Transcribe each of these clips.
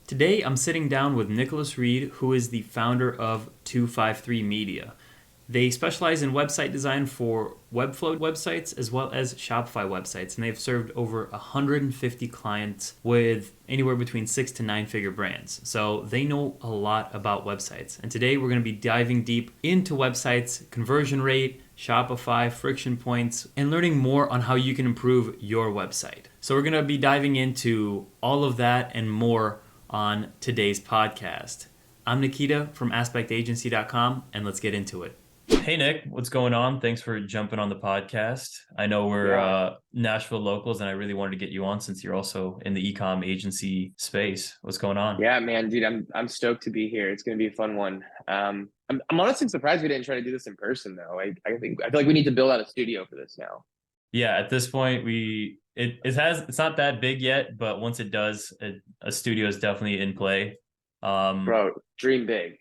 Today, I'm sitting down with Nicholas Reed, who is the founder of 253 Media. They specialize in website design for Webflow websites as well as Shopify websites, and they've served over 150 clients with anywhere between 6 to 9 figure brands. So they know a lot about websites. And today, we're going to be diving deep into websites, conversion rate, Shopify, friction points, and learning more on how you can improve your website. So we're going to be diving into all of that and more on today's podcast. I'm Nikita from aspectagency.com, and let's get into it. Hey, Nick, what's going on? Thanks for jumping on the podcast. I know we're Nashville locals, and I really wanted to get you on since you're also in the eCom agency space. What's going on? Yeah, man, dude, I'm stoked to be here. It's going to be a fun one. I'm honestly surprised we didn't try to do this in person though. I feel like we need to build out a studio for this now. Yeah, at this point, it's not that big yet, but once it does, a studio is definitely in play. Bro, dream big.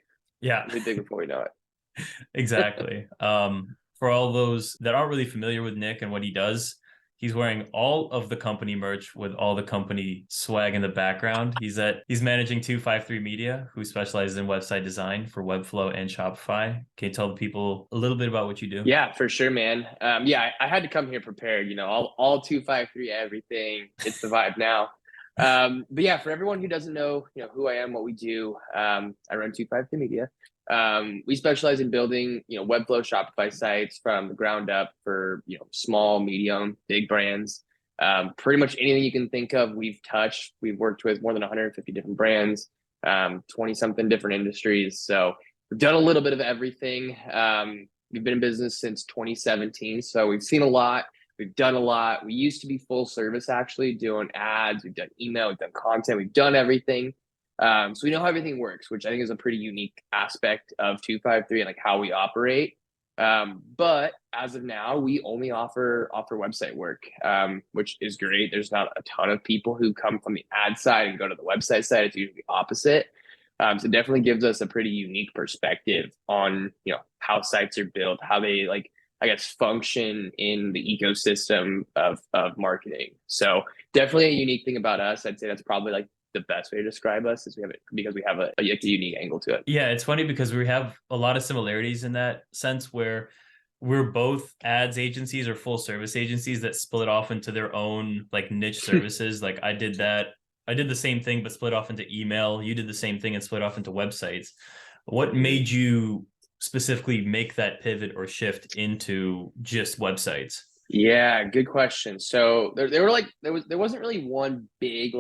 Yeah, Dream big before we know it. exactly. For all those that aren't really familiar with Nick and what he does, he's wearing all of the company merch with all the company swag in the background. He's managing 253 Media, who specializes in website design for Webflow and Shopify. Can you tell the people a little bit about what you do? Yeah, for sure, man. I had to come here prepared, all 253, everything. It's the vibe now. But yeah, for everyone who doesn't know, who I am, what we do, I run 253 Media. We specialize in building, Webflow Shopify sites from the ground up for, small, medium, big brands. Pretty much anything you can think of, we've touched. We've worked with more than 150 different brands, 20 something different industries. So we've done a little bit of everything. We've been in business since 2017. So we've seen a lot. We've done a lot. We used to be full service, actually, doing ads. We've done email. We've done content. We've done everything. So we know how everything works, which I think is a pretty unique aspect of 253 and like how we operate. But as of now, we only offer website work, which is great. There's not a ton of people who come from the ad side and go to the website side. It's usually the opposite. So it definitely gives us a pretty unique perspective on, how sites are built, how they function in the ecosystem of marketing. So definitely a unique thing about us. I'd say that's probably like the best way to describe us is we have a unique angle to it. Yeah, it's funny because we have a lot of similarities in that sense where we're both ads agencies or full service agencies that split off into their own like niche services. Like I did the same thing, but split off into email. You did the same thing and split off into websites. What made you specifically make that pivot or shift into just websites? Yeah, good question. So there wasn't really one big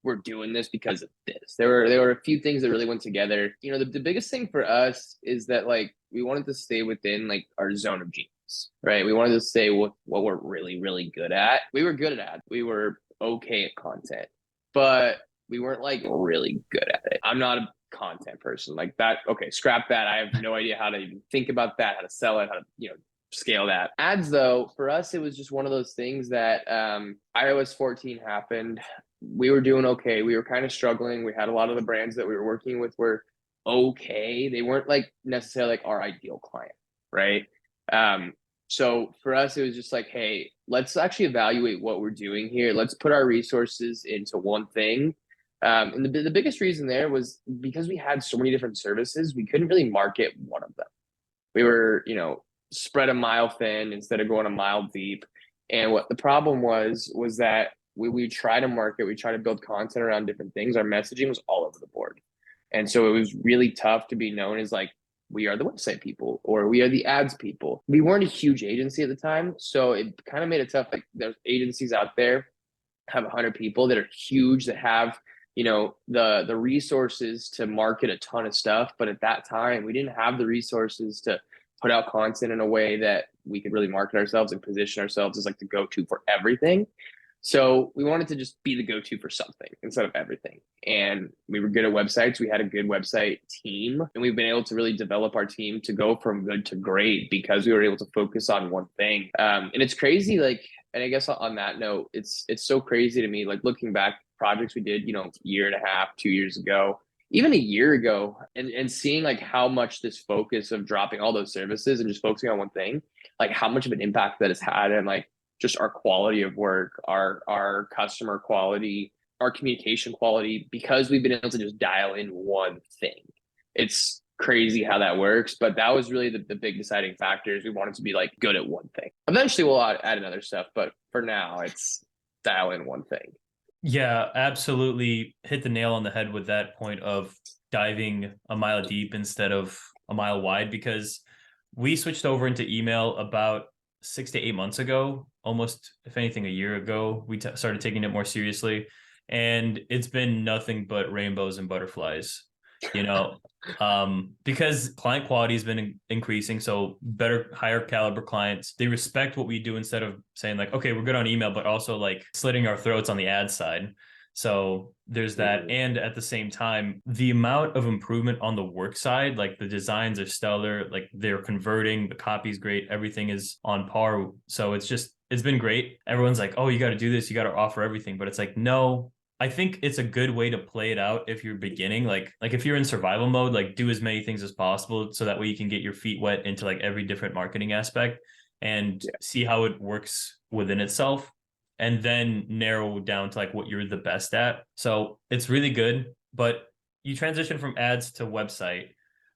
we're doing this because of this. There were a few things that really went together. The biggest thing for us is that we wanted to stay within our zone of genius, right? We wanted to stay with what we're really, really good at. We were good at ads. We were okay at content, but we weren't really good at it. I'm not a content person like that. Okay, scrap that. I have no idea how to even think about that, how to sell it, how to, scale that. Ads though, for us, it was just one of those things that iOS 14 happened. We were doing okay. We were kind of struggling. We had a lot of the brands that we were working with were okay. They weren't necessarily our ideal client, right? So for us, it was just hey, let's actually evaluate what we're doing here. Let's put our resources into one thing. And the biggest reason there was because we had so many different services, we couldn't really market one of them. We were, spread a mile thin instead of going a mile deep. And what the problem was that we try to market, we try to build content around different things. Our messaging was all over the board. And so it was really tough to be known as we are the website people or we are the ads people. We weren't a huge agency at the time. So it kind of made it tough. There's agencies out there have 100 people that are huge, that have, the resources to market a ton of stuff. But at that time, we didn't have the resources to put out content in a way that we could really market ourselves and position ourselves as the go-to for everything. So we wanted to just be the go-to for something instead of everything. And we were good at websites. We had a good website team, and we've been able to really develop our team to go from good to great because we were able to focus on one thing. And it's crazy. And I guess on that note, it's so crazy to me, looking back, projects we did, year and a half, 2 years ago, even a year ago, and seeing how much this focus of dropping all those services and just focusing on one thing, how much of an impact that has had, and just our quality of work, our customer quality, our communication quality because we've been able to just dial in one thing. It's crazy how that works, but that was really the big deciding factors. We wanted to be like good at one thing. Eventually we'll add another stuff, but for now it's dial in one thing. Yeah, absolutely hit the nail on the head with that point of diving a mile deep instead of a mile wide, because we switched over into email about 6 to 8 months ago, almost, if anything, a year ago. We started taking it more seriously, and it's been nothing but rainbows and butterflies, you know, because client quality has been increasing. So better, higher caliber clients, they respect what we do instead of saying like, okay, we're good on email, but also like slitting our throats on the ad side. So there's that. And at the same time, the amount of improvement on the work side, like the designs are stellar, like they're converting, the copy's great, everything is on par. So it's been great. Everyone's like, oh, you got to do this, you got to offer everything. But it's like, no, I think it's a good way to play it out if you're beginning. Like if you're in survival mode, like do as many things as possible so that way you can get your feet wet into like every different marketing aspect and see how it works within itself, and then narrow down to like what you're the best at. So it's really good. But you transition from ads to website.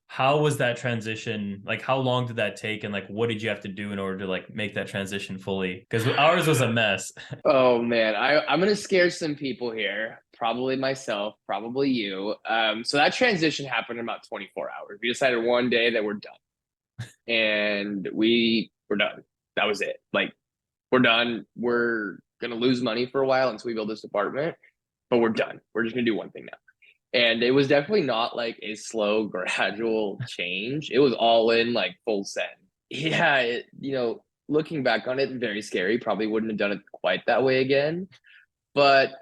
How was that transition? Like how long did that take, and like what did you have to do in order to like make that transition fully? Because ours was a mess. Oh man, I'm gonna scare some people here. Probably myself, probably you. So that transition happened in about 24 hours. We decided one day that we're done, and we were done. That was it. Like we're done. We're gonna lose money for a while until we build this department, but we're done. We're just gonna do one thing now. And it was definitely not like a slow, gradual change. It was all in, like full send. Yeah, looking back on it, very scary. Probably wouldn't have done it quite that way again. But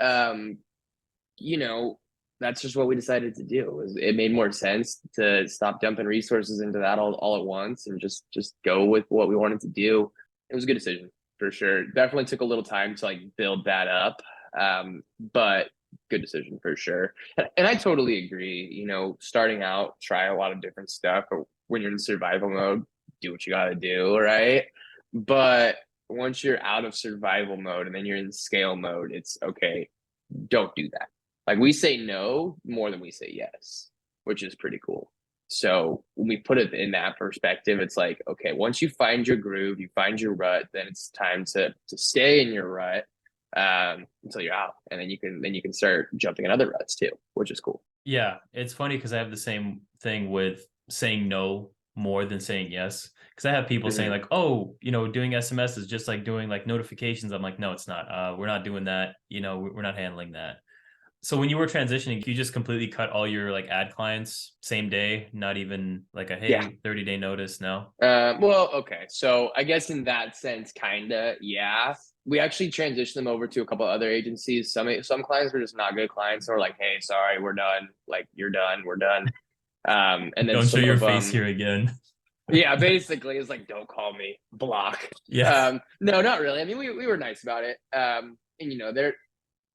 you know, that's just what we decided to do. It made more sense to stop dumping resources into that all at once and just go with what we wanted to do. It was a good decision for sure. Definitely took a little time to like build that up. But good decision for sure. And I totally agree. Starting out, try a lot of different stuff. But when you're in survival mode, do what you got to do, right? But once you're out of survival mode and then you're in scale mode, it's okay. Don't do that. Like we say no more than we say yes, which is pretty cool. So when we put it in that perspective, it's like, okay, once you find your groove, you find your rut, then it's time to stay in your rut until you're out, and then you can start jumping in other ruts too, which is cool. Yeah, it's funny because I have the same thing with saying no more than saying yes. Because I have people saying like, "Oh, doing SMS is just like doing like notifications." I'm like, "No, it's not. We're not doing that. We're not handling that." So when you were transitioning, you just completely cut all your like ad clients same day, not even like a Yeah. 30-day notice. No. Well, okay. So I guess in that sense, kinda, yeah. We actually transitioned them over to a couple other agencies. Some clients were just not good clients, or like, hey, sorry, we're done. Like you're done, we're done. And then Don't show some your of face them, here again. yeah, basically it's like, don't call me, block. Yeah. No, not really. I mean, we were nice about it. And there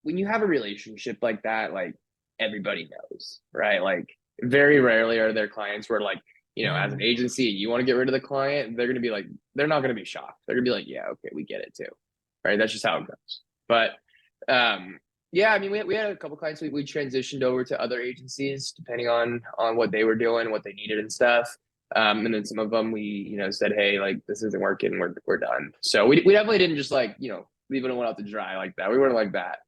when you have a relationship like that, like everybody knows, right? Like very rarely are there clients where like, as an agency, you want to get rid of the client, they're going to be like, they're not going to be shocked. They're going to be like, yeah, okay, we get it too. Right. That's just how it goes. But, yeah, I mean, we had a couple clients we transitioned over to other agencies depending on what they were doing, what they needed and stuff. And then some of them we, said, hey, like this isn't working, we're done. So we definitely didn't just like, leave anyone out to dry like that. We weren't like that.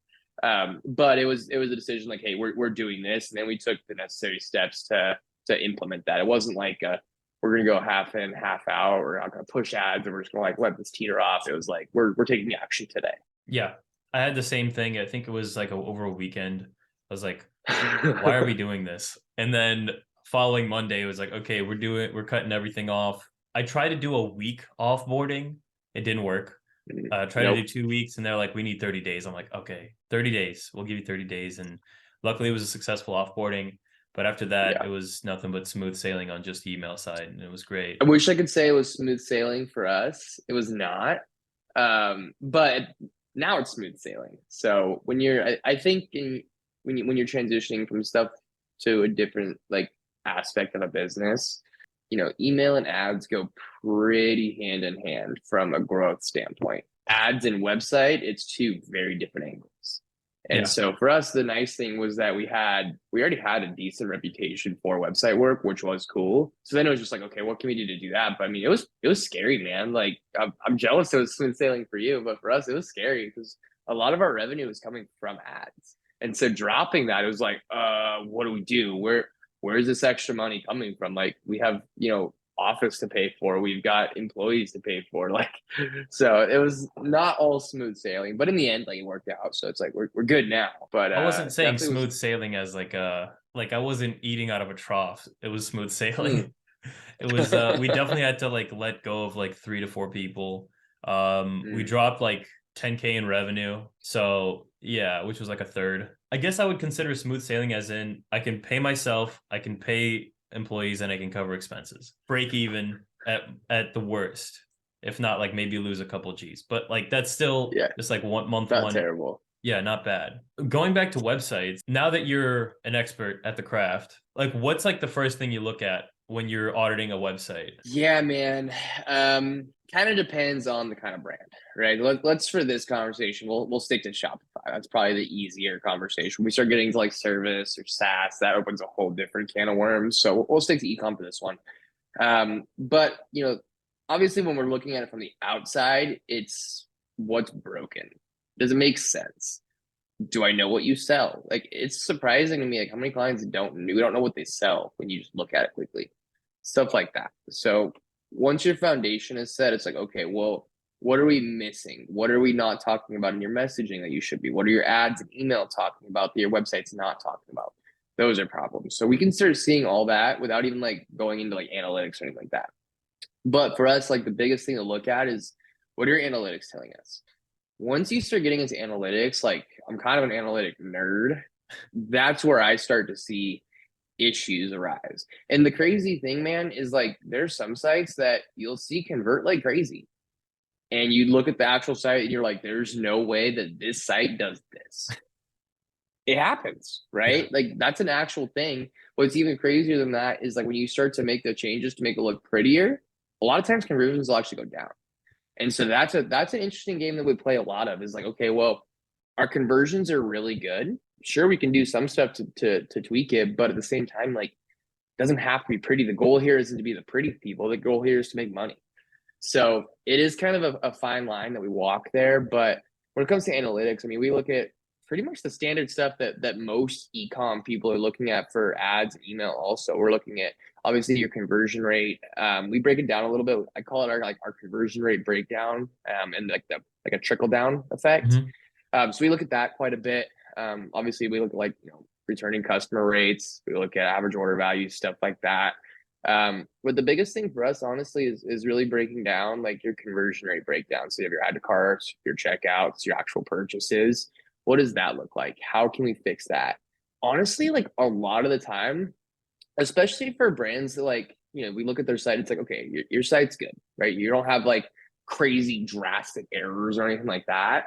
But it was a decision like, hey, we're doing this, and then we took the necessary steps to implement that. It wasn't like we're gonna go half in, half out. We're not gonna push ads, and we're just gonna like let this teeter off. It was like we're taking action today. Yeah. I had the same thing. I think it was like over a weekend. I was like, why are we doing this? And then following Monday, it was like, okay, we're cutting everything off. I tried to do a week offboarding. It didn't work. Try to do 2 weeks, and they're like, we need 30 days. I'm like, okay, 30 days. We'll give you 30 days. And luckily it was a successful offboarding. But after that, Yeah. it was nothing but smooth sailing on just the email side. And it was great. I wish I could say it was smooth sailing for us. It was not. But now it's smooth sailing. So when I think when you're transitioning from stuff to a different like aspect of a business, email and ads go pretty hand in hand from a growth standpoint. Ads and website, it's two very different angles. And Yeah. so for us, the nice thing was that we already had a decent reputation for website work, which was cool. So then it was just like, okay, what can we do to do that? But I mean, it was scary, man. Like I'm jealous it was smooth sailing for you, but for us, it was scary because a lot of our revenue was coming from ads. And so dropping that, it was like, what do we do? Where is this extra money coming from? Like we have, office to pay for, we've got employees to pay for, like, so it was not all smooth sailing, but in the end, like it worked out. So it's like we're good now. But I wasn't saying definitely was smooth sailing as like I wasn't eating out of a trough. It was smooth mm. sailing. It was we definitely had to like let go of like 3 to 4 people. We Mm. dropped like 10K in revenue. So yeah, which was like a third. I guess I would consider smooth sailing as in I can pay myself, I can pay employees, and I can cover expenses. Break even at the worst. If not, like maybe lose a couple G's. But like that's still Yeah, just like 1 month not one. terrible. Yeah, not bad. Going back to websites, now that you're an expert at the craft, like what's like the first thing you look at when you're auditing a website? Yeah, man. Kind of depends on the kind of brand, right? Let's for this conversation, we'll stick to Shopify. That's probably the easier conversation. When we start getting to like service or SaaS, that opens a whole different can of worms. So we'll stick to ecom for this one. But obviously, when we're looking at it from the outside, it's what's broken. Does it make sense? Do I know what you sell? Like it's surprising to me, like how many clients we don't know what they sell when you just look at it quickly, stuff like that. So once your foundation is set, it's like, okay, well, what are we missing? What are we not talking about in your messaging that you should be? What are your ads and email talking about that your website's not talking about? Those are problems. So we can start seeing all that without even like going into like analytics or anything like that. But for us, like the biggest thing to look at is what are your analytics telling us? Once you start getting into analytics, like I'm kind of an analytic nerd, that's where I start to see issues arise. And the crazy thing, man, is like there's some sites that you'll see convert like crazy. And you look at the actual site and you're like, there's no way that this site does this. It happens, Yeah. right? Like that's an actual thing. What's even crazier than that is like when you start to make the changes to make it look prettier, a lot of times conversions will actually go down. And so that's an interesting game that we play a lot of is like, okay, well, our conversions are really good. Sure, we can do some stuff to tweak it, but at the same time, like it doesn't have to be pretty. The goal here isn't to be the pretty people. The goal here is to make money. So it is kind of a fine line that we walk there. But when it comes to analytics, I mean, we look at pretty much the standard stuff that most ecom people are looking at for ads and email. Also, we're looking at obviously your conversion rate. We break it down a little bit. I call it our conversion rate breakdown, and like a trickle down effect. Hmm. So we look at that quite a bit. Obviously, we look at like returning customer rates. We look at average order values, stuff like that. But the biggest thing for us, honestly, is really breaking down like your conversion rate breakdown. So you have your add to carts, your checkouts, your actual purchases. What does that look like? How can we fix that? Honestly, like a lot of the time, especially for brands that like, we look at their site, it's like, okay, your site's good, right? You don't have like crazy drastic errors or anything like that.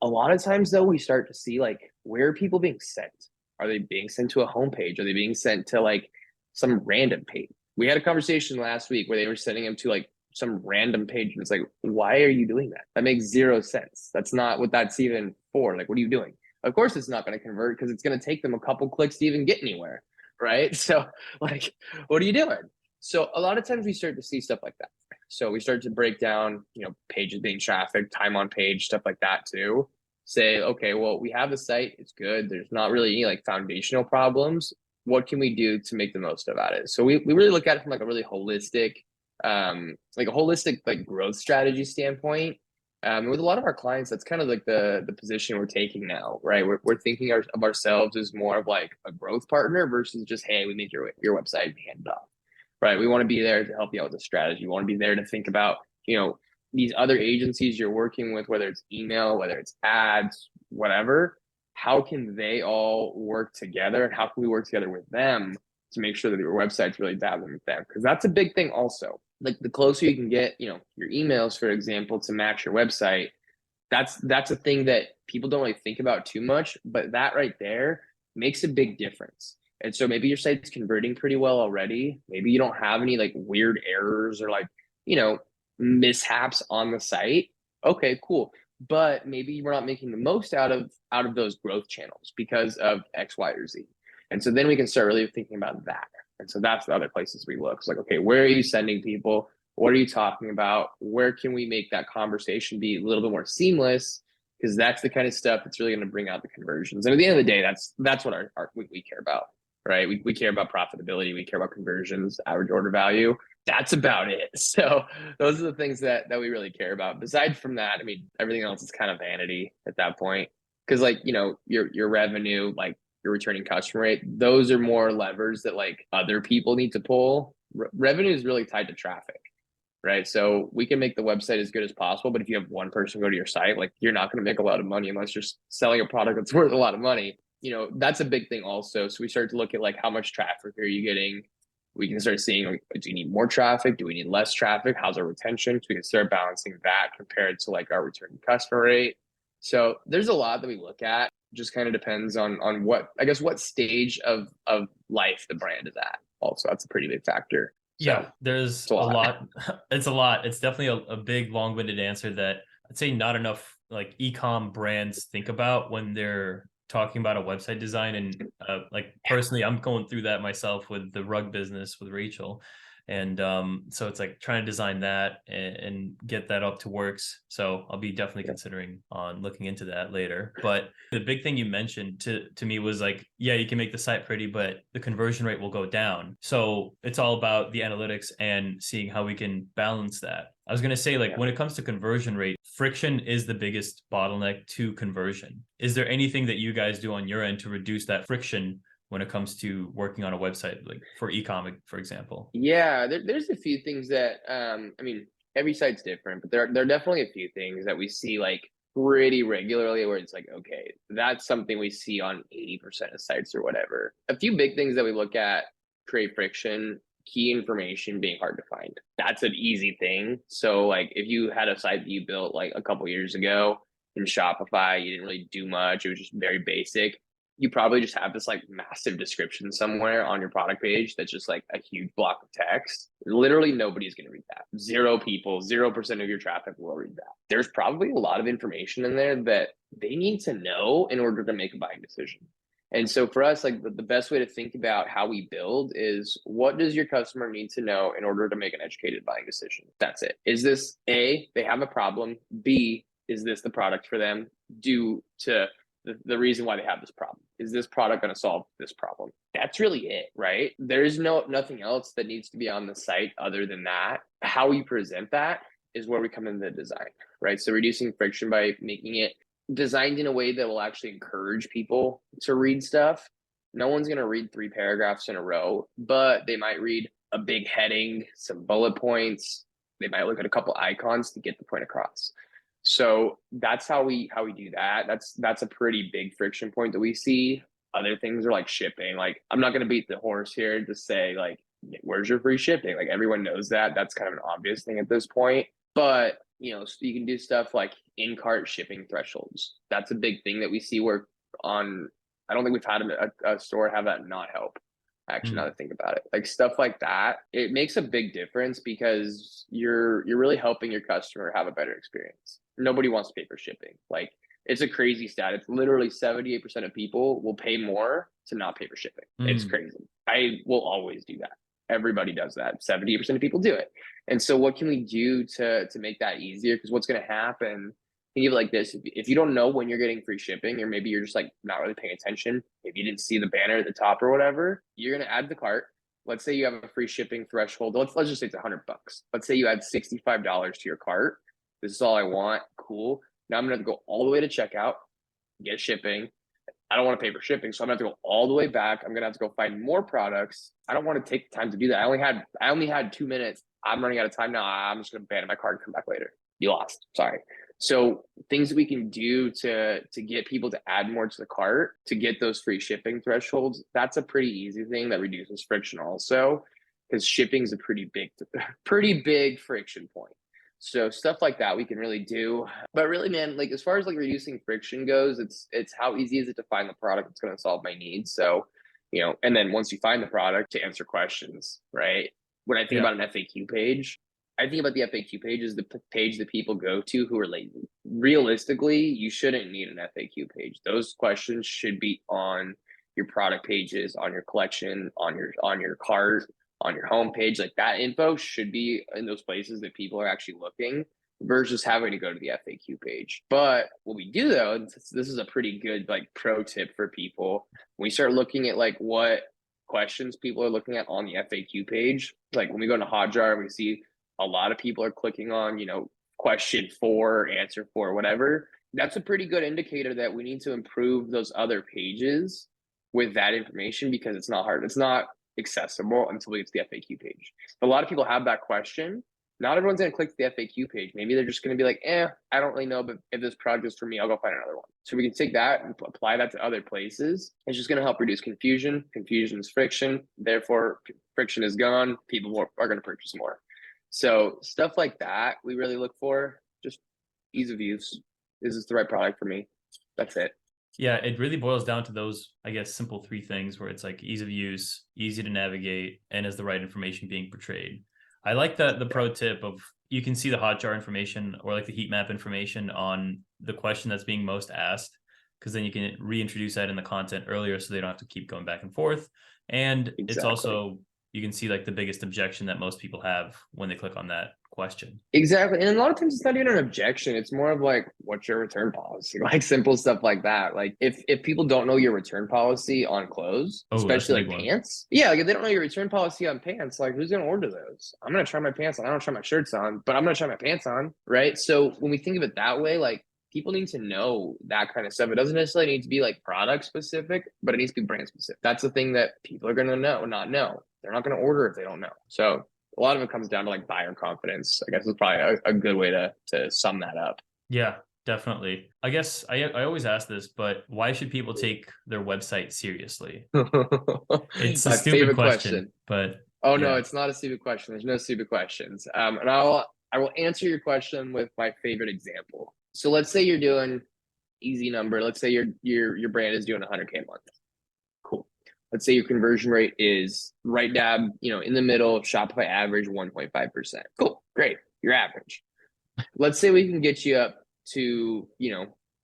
A lot of times though, we start to see like where are people being sent? Are they being sent to a homepage? Are they being sent to like some random page? We had a conversation last week where they were sending them to like some random page, and it's like, why are you doing that? That makes zero sense. That's not what that's even for. Like, what are you doing? Of course, it's not going to convert because it's going to take them a couple clicks to even get anywhere, right? So, like, what are you doing? So, a lot of times we start to see stuff like that. So, we start to break down, pages being trafficked, time on page, stuff like that too. Say, okay, well, we have the site, it's good. There's not really any like foundational problems. What can we do to make the most about it? So we really look at it from like a really holistic, like growth strategy standpoint. With a lot of our clients, that's kind of like the position we're taking now, right? We're thinking of ourselves as more of like a growth partner versus just, hey, we make your website and hand it off, right? We want to be there to help you out with the strategy. We want to be there to think about, these other agencies you're working with, whether it's email, whether it's ads, whatever, how can they all work together and how can we work together with them to make sure that your website's really dabbling with them? Because that's a big thing also. Like the closer you can get, your emails, for example, to match your website, that's a thing that people don't really think about too much, but that right there makes a big difference. And so maybe your site's converting pretty well already. Maybe you don't have any like weird errors or like, mishaps on the site. Okay, cool. but maybe we're not making the most out of those growth channels because of X, Y, or Z. And so then we can start really thinking about that. And so that's the other places we look. It's like, okay, where are you sending people? What are you talking about? Where can we make that conversation be a little bit more seamless? Because that's the kind of stuff that's really going to bring out the conversions. And at the end of the day, that's what we care about, right? We care about profitability. We care about conversions, average order value. That's about it. So those are the things that we really care about. Besides from that, I mean, everything else is kind of vanity at that point. Because like, you know, your revenue, like your returning customer rate, those are more levers that like other people need to pull. Revenue is really tied to traffic, right? So we can make the website as good as possible, but if you have one person go to your site, like you're not going to make a lot of money unless you're selling a product that's worth a lot of money. You know, that's a big thing also. So we start to look at like how much traffic are you getting? We can start seeing like, do you need more traffic? Do we need less traffic? How's our retention? So we can start balancing that compared to like our returning customer rate. So there's a lot that we look at. Just kind of depends on what, I guess, what stage of life the brand is at. Also, that's a pretty big factor. So Yeah, there's it's a a lot. lot. It's a lot. It's definitely a big, long-winded answer that I'd say not enough like ecom brands think about when they're talking about a website design. And like personally, I'm going through that myself with the rug business with Rachel. And so it's like trying to design that and get that up to works. So I'll be definitely considering on looking into that later. But the big thing you mentioned to me was like, yeah, you can make the site pretty, but the conversion rate will go down. So it's all about the analytics and seeing how we can balance that. I was going to say, like, when it comes to conversion rate, friction is the biggest bottleneck to conversion. Is there anything that you guys do on your end to reduce that friction when it comes to working on a website, like for ecom, for example? Yeah, there's a few things that I mean, every site's different, but there are definitely a few things that we see like pretty regularly where it's like, okay, that's something we see on 80% of sites or whatever. A few big things that we look at create friction, key information being hard to find. That's an easy thing. So like if you had a site that you built like a couple years ago in Shopify, you didn't really do much, it was just very basic, you probably just have this like massive description somewhere on your product page that's just like a huge block of text. Literally nobody's going to read that. Zero people, 0% of your traffic will read that. There's probably a lot of information in there that they need to know in order to make a buying decision. And so for us, like the best way to think about how we build is what does your customer need to know in order to make an educated buying decision? That's it. Is this A, they have a problem? B, is this the product for them? Due to the reason why they have this problem. Is this product going to solve this problem? That's really it, right? There's nothing else that needs to be on the site other than that. How we present that is where we come into the design, right? So reducing friction by making it designed in a way that will actually encourage people to read stuff. No one's going to read 3 paragraphs in a row, but they might read a big heading, some bullet points. They might look at a couple icons to get the point across. So that's how we do that. That's a pretty big friction point that we see. Other things are like shipping. Like I'm not going to beat the horse here to say like, where's your free shipping? Like everyone knows that. That's kind of an obvious thing at this point. But you know, so you can do stuff like in-cart shipping thresholds. That's a big thing that we see where on. I don't think we've had a store have that not help. Actually, now that I think about it, like stuff like that, it makes a big difference because you're really helping your customer have a better experience. Nobody wants to pay for shipping. Like it's a crazy stat. It's literally 78% of people will pay more to not pay for shipping. It's crazy. I will always do that. Everybody does that. 70% of people do it. And so what can we do to make that easier? Because what's going to happen, think of it like this. If you don't know when you're getting free shipping, or maybe you're just like not really paying attention, maybe you didn't see the banner at the top or whatever, you're going to add the cart. Let's say you have a free shipping threshold. Let's just say it's $100. Let's say you add $65 to your cart. This is all I want. Cool. Now I'm going to have to go all the way to checkout, get shipping. I don't want to pay for shipping, so I'm going to have to go all the way back. I'm going to have to go find more products. I don't want to take the time to do that. I only had 2 minutes. I'm running out of time now. I'm just going to abandon my cart and come back later. You lost. Sorry. So things that we can do to get people to add more to the cart, to get those free shipping thresholds, that's a pretty easy thing that reduces friction also, because shipping is a pretty big friction point. So stuff like that we can really do. But really, man, like as far as like reducing friction goes, it's how easy is it to find the product that's going to solve my needs. So, you know, and then once you find the product, to answer questions, right? When I think about an FAQ page, I think about the FAQ page is the page that people go to who are lazy. Realistically, you shouldn't need an FAQ page. Those questions should be on your product pages, on your collection, on your cart, on your homepage. Like that info should be in those places that people are actually looking versus having to go to the FAQ page. But what we do though, this is a pretty good like pro tip for people. When we start looking at like what questions people are looking at on the FAQ page, like when we go to Hotjar, we see a lot of people are clicking on, question 4, answer 4, whatever. That's a pretty good indicator that we need to improve those other pages with that information because it's not hard. It's not accessible until we get to the FAQ page. But a lot of people have that question. Not everyone's going to click the FAQ page. Maybe they're just going to be like, I don't really know, but if this product is for me, I'll go find another one. So we can take that and apply that to other places. It's just going to help reduce confusion. Confusion is friction. Therefore, friction is gone. People are going to purchase more. So stuff like that, we really look for. Just ease of use. Is this the right product for me? That's it. Yeah, it really boils down to those, I guess, simple 3 things where it's like ease of use, easy to navigate, and is the right information being portrayed. I like the pro tip of you can see the Hotjar information or like the heat map information on the question that's being most asked, because then you can reintroduce that in the content earlier so they don't have to keep going back and forth. And It's also, you can see like the biggest objection that most people have when they click on that question. Exactly. And a lot of times it's not even an objection. It's more of like, what's your return policy? Like simple stuff like that. Like if people don't know your return policy on clothes, especially like pants. Yeah, like if they don't know your return policy on pants, like who's going to order those? I'm going to try my pants on. I don't try my shirts on, but I'm going to try my pants on. Right. So when we think of it that way, like people need to know that kind of stuff. It doesn't necessarily need to be like product specific, but it needs to be brand specific. That's the thing that people are going to not know. They're not going to order if they don't know. So a lot of it comes down to like buyer confidence. I guess is probably a good way to sum that up. Yeah, definitely. I guess I always ask this, but why should people take their website seriously? It's a stupid question, but no, it's not a stupid question. There's no stupid questions. And I will answer your question with my favorite example. So let's say you're doing easy number. Let's say your brand is doing 100K a month. Cool. Let's say your conversion rate is right dab, in the middle, Shopify average 1.5%. Cool, great, you're average. Let's say we can get you up to,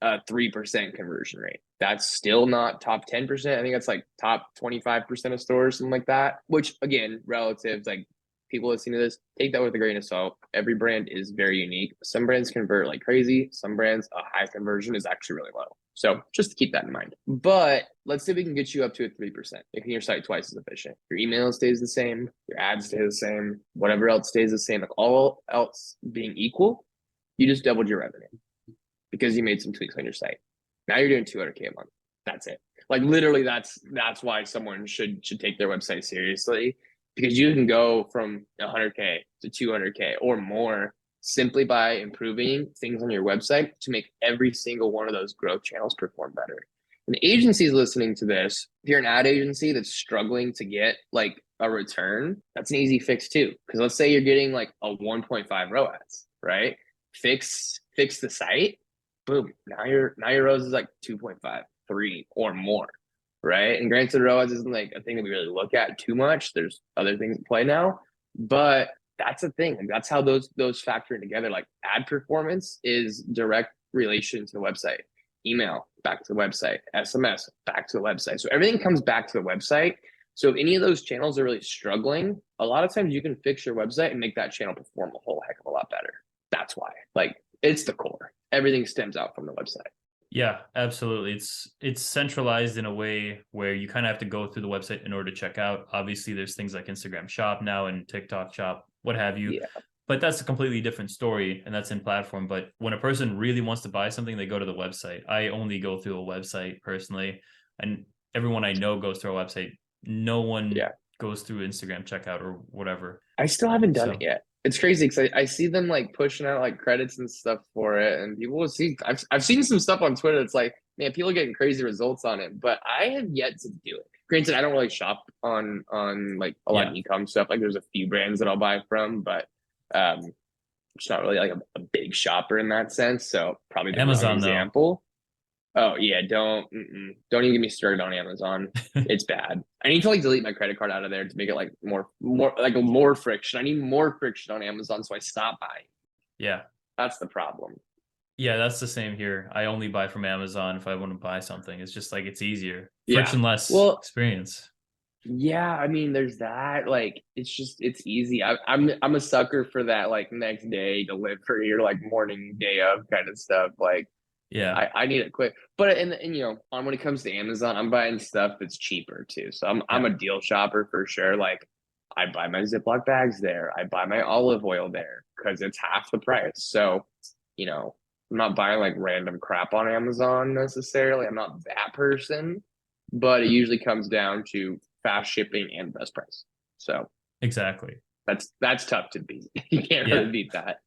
a 3% conversion rate. That's still not top 10%. I think that's like top 25% of stores, something like that, which again, relative, like people listening to this, take that with a grain of salt. Every brand is very unique. Some brands convert like crazy. Some brands, a high conversion is actually really low. So just to keep that in mind. But let's say we can get you up to a 3%, making your site twice as efficient. Your email stays the same, your ads stay the same, whatever else stays the same, like all else being equal, you just doubled your revenue because you made some tweaks on your site. Now you're doing 200K a month. That's it. Like literally that's why someone should take their website seriously, because you can go from 100K to 200K or more simply by improving things on your website to make every single one of those growth channels perform better. And agencies listening to this, if you're an ad agency that's struggling to get like a return, that's an easy fix too. Because let's say you're getting like a 1.5 ROAS, right? Fix the site, boom. Now your ROAS is like 2.5, 3 or more, right? And granted, ROAS isn't like a thing that we really look at too much. There's other things at play now, but that's a thing. And that's how those factor in together. Like ad performance is direct relation to the website. Email, back to the website. SMS, back to the website. So everything comes back to the website. So if any of those channels are really struggling, a lot of times you can fix your website and make that channel perform a whole heck of a lot better. That's why. Like it's the core. Everything stems out from the website. Yeah, absolutely. It's centralized in a way where you kind of have to go through the website in order to check out. Obviously, there's things like Instagram Shop now and TikTok Shop, what have you. Yeah. But that's a completely different story, and that's in platform. But when a person really wants to buy something, they go to the website. I only go through a website personally, and everyone I know goes through a website. No one goes through Instagram checkout or whatever. I still haven't done it yet. It's crazy because I see them like pushing out like credits and stuff for it, and people will see. I've seen some stuff on Twitter that's like, man, people are getting crazy results on it, but I have yet to do it. Granted, I don't really shop on like a lot of eCom stuff. Like, there's a few brands that I'll buy from, but I'm just not really like a big shopper in that sense. So probably the Amazon wrong example. Oh yeah, don't even get me started on Amazon. It's bad. I need to like delete my credit card out of there to make it like more friction. I need more friction on Amazon, so I stop buying. Yeah. That's the problem. Yeah, that's the same here. I only buy from Amazon if I want to buy something. It's just like it's easier, Yeah. frictionless Well, experience. yeah, I mean, there's that. Like, it's easy. I'm a sucker for that. Like next day delivery or like morning day of kind of stuff. Like, Yeah. I need it quick. But and you know, on when it comes to Amazon, I'm buying stuff that's cheaper too. So I'm Yeah. a deal shopper for sure. Like, I buy my Ziploc bags there. I buy my olive oil there because it's half the price. So, you know, I'm not buying like random crap on Amazon necessarily. I'm not that person, but it usually comes down to fast shipping and best price. So Exactly. that's tough to beat. You can't Yeah. really beat that.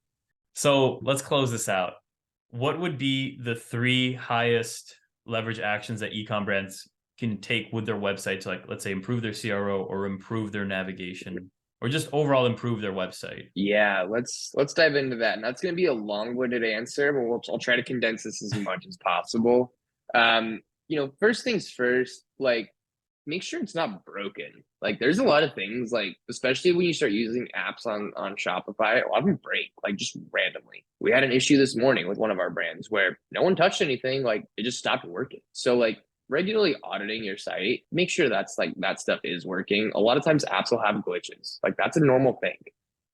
So let's close this out. What would be the 3 highest leverage actions that ecom brands can take with their website to, like, let's say, improve their CRO or improve their navigation or just overall improve their website? Yeah, let's dive into that. And that's going to be a long-winded answer, but I'll try to condense this as much as possible. You know, first things first, like make sure it's not broken. Like there's a lot of things like especially when you start using apps on Shopify, a lot of them break like just randomly. We had an issue this morning with one of our brands where no one touched anything, like it just stopped working. So like regularly auditing your site, make sure that's like that stuff is working. A lot of times apps will have glitches. Like that's a normal thing,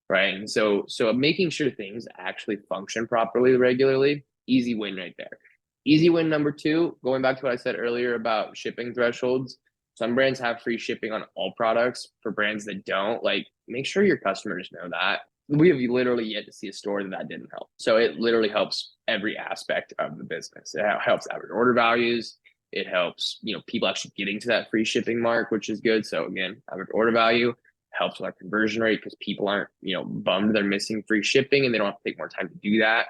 right? And so making sure things actually function properly regularly, easy win right there. Easy win number two, going back to what I said earlier about shipping thresholds. Some brands have free shipping on all products. For brands that don't, like make sure your customers know that. We have literally yet to see a store that didn't help. So it literally helps every aspect of the business. It helps average order values. It helps, you know, people actually getting to that free shipping mark, which is good. So again, average order value helps with our conversion rate because people aren't, you know, bummed they're missing free shipping and they don't have to take more time to do that.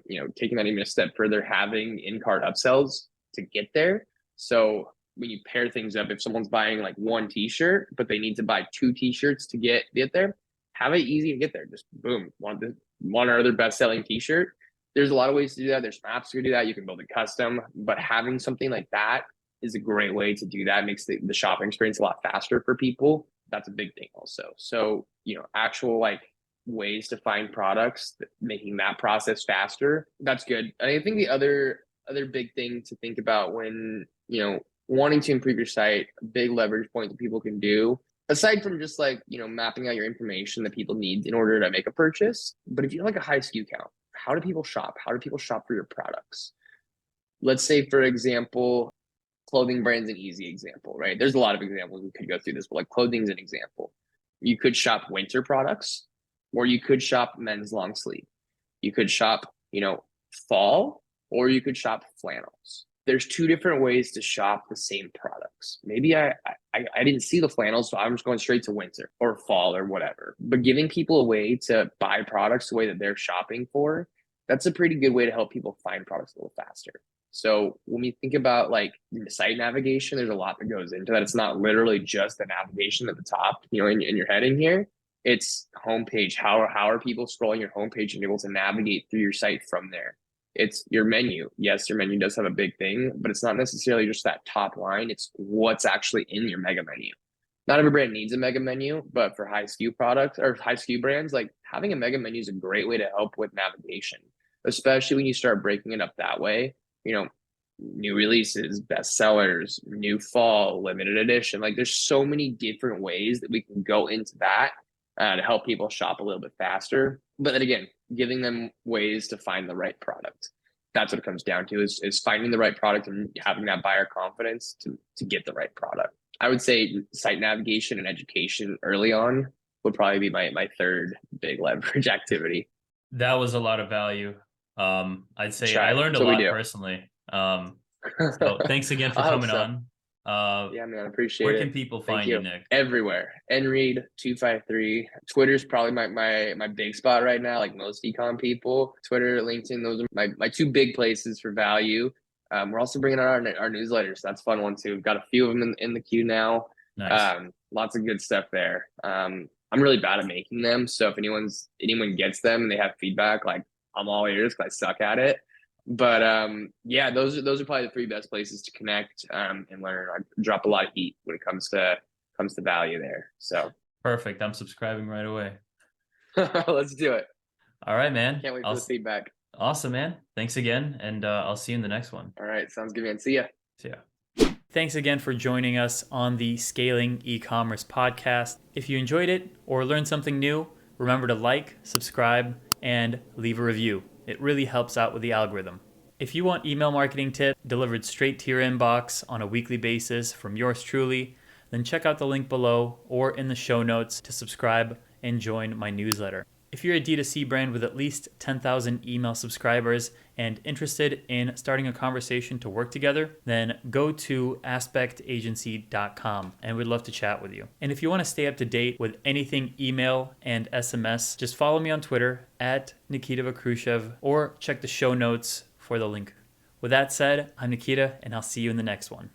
You know, taking that even a step further, having in-cart upsells to get there. So when you pair things up, if someone's buying like one t-shirt, but they need to buy 2 t-shirts to get there, have it easy to get there. Just boom, one or other best-selling t-shirt. There's a lot of ways to do that. There's some apps to do that. You can build it custom, but having something like that is a great way to do that. It makes the shopping experience a lot faster for people. That's a big thing also. So, you know, actual like ways to find products, making that process faster. That's good. I think the other big thing to think about when, you know, wanting to improve your site, a big leverage point that people can do, aside from just like, you know, mapping out your information that people need in order to make a purchase. But if you have like a high SKU count, how do people shop? How do people shop for your products? Let's say, for example, clothing brand's an easy example, right? There's a lot of examples we could go through this, but like clothing's an example. You could shop winter products, or you could shop men's long sleeve. You could shop, you know, fall, or you could shop flannels. There's 2 different ways to shop the same products. Maybe I didn't see the flannels, so I'm just going straight to winter or fall or whatever. But giving people a way to buy products the way that they're shopping for, that's a pretty good way to help people find products a little faster. So when we think about like site navigation, there's a lot that goes into that. It's not literally just the navigation at the top, you know, in your heading here. It's homepage. How are people scrolling your homepage and able to navigate through your site from there? It's your menu. Yes, your menu does have a big thing, but it's not necessarily just that top line. It's what's actually in your mega menu. Not every brand needs a mega menu, but for high SKU products or high SKU brands, like having a mega menu is a great way to help with navigation, especially when you start breaking it up that way. You know, new releases, best sellers, new fall, limited edition. Like there's so many different ways that we can go into that to help people shop a little bit faster. But then again, giving them ways to find the right product. That's what it comes down to is finding the right product and having that buyer confidence to get the right product. I would say site navigation and education early on would probably be my third big leverage activity. That was a lot of value. I'd say I learned a So we lot do. personally. So thanks again for I hope coming so. on. Yeah, man, I appreciate Where it. can people Thank find you, you. Nick? Everywhere. nread253. Twitter's probably my big spot right now, like most ecom people. Twitter, LinkedIn, those are my 2 big places for value. We're also bringing out our newsletters. So that's a fun one too. We've got a few of them in the queue now. Nice. Lots of good stuff there. I'm really bad at making them. So if anyone gets them and they have feedback, like I'm all ears because I suck at it. But yeah, those are probably the three best places to connect and learn. I drop a lot of heat when it comes to value there. So Perfect. I'm subscribing right away. let's do it. All right, man. Can't wait for the feedback. Awesome, man. Thanks again, and I'll see you in the next one. All right, sounds good, man. See ya. See ya. Thanks again for joining us on the Scaling E-commerce podcast. If you enjoyed it or learned something new, remember to like, subscribe, and leave a review. It really helps out with the algorithm. If you want email marketing tips delivered straight to your inbox on a weekly basis from yours truly, then check out the link below or in the show notes to subscribe and join my newsletter. If you're a D2C brand with at least 10,000 email subscribers and interested in starting a conversation to work together, then go to aspectagency.com and we'd love to chat with you. And if you want to stay up to date with anything email and SMS, just follow me on Twitter at Nikita Vakrushev or check the show notes for the link. With that said, I'm Nikita and I'll see you in the next one.